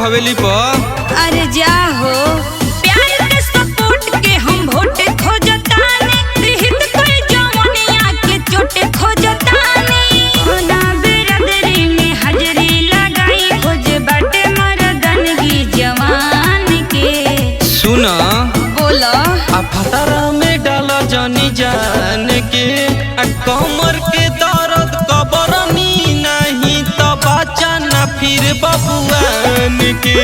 हवेली पर। अरे जा हो प्यार के सपोर्ट के हम वोट खोजतानी, रिहित कोई जवनिया के चोट खोजतानी। होना बिरादरी में हाजरी लगाई, खोज बाटे मर्दनगी जवान के। सुना बोला फतरा में डाला जानी जान के, कमर के दर्द कबरनी नहीं तो बचा ना फिर बबुआन के।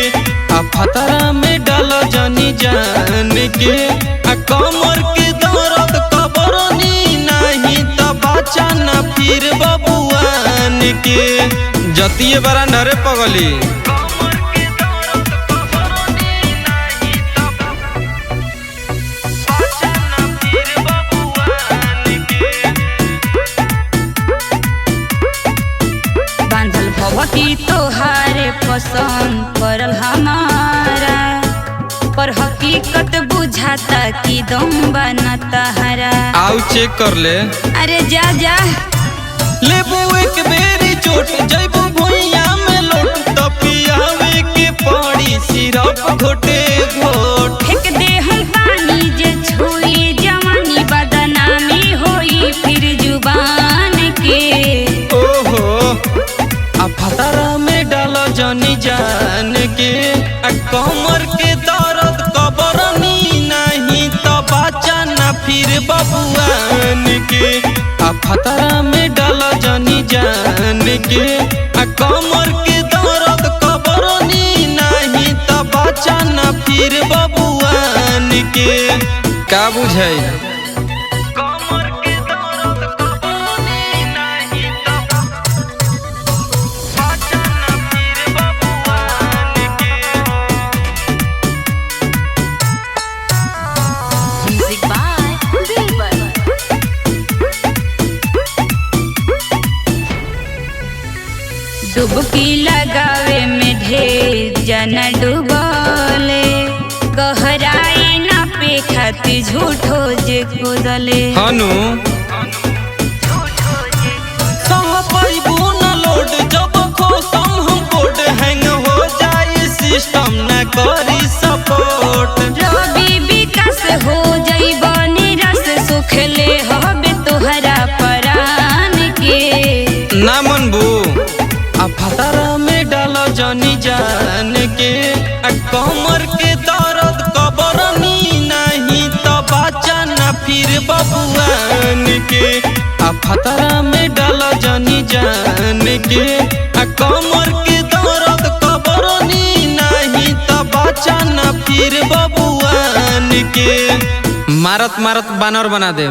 फतरा में डाला जानी जान के, कमर के दर्द कबरनी नहीं तो बचा ना फिर बबुआन के। जतिये बड़ा नरे पगली भवती तोहारे पसंद पड़ल हमारा, पर हकीकत बुझाता कि दम बना तहरा। आओ चेक कर ले। अरे जा जा लेबू एक बेरी चोट जैबू भुइया में लोट, तो पियावे के पड़ी सिरप घोटे घोट। फेंक दे हम पानी जे छुई जवानी, बदनामी होई फिर जुबान के। ओहो फतरा में डालो जानी जान के, कमर के दर्द कबरनी नहीं तो बचा ना फिर बबुआन के। फतरा में डालो जानी जान के, कमर के दर्द कबरनी नहीं तो बचा ना फिर बबुआन के। का बुझाई डुबकी लगावे में ढेर जना डूबले, गहराई ना पे खाती झूठो जे खोदले। हनु लोड जब खोसम हम कोड हैंग हो जाए, सिस्टम न करी सपोर्ट। रवि विकास हो जाइबो निराश, सुख ले हबे तोहरा परान के। ना मनबू फतरा में डालो जानी जान के, कमर के दर्द कबरनी नहीं तो बचा ना फिर बबुआन के। फतरा में डालो जानी जान के, कमर के दर्द कबरनी नहीं तो बचा ना फिर बबुआन के। मारत मारत बानर बना दे।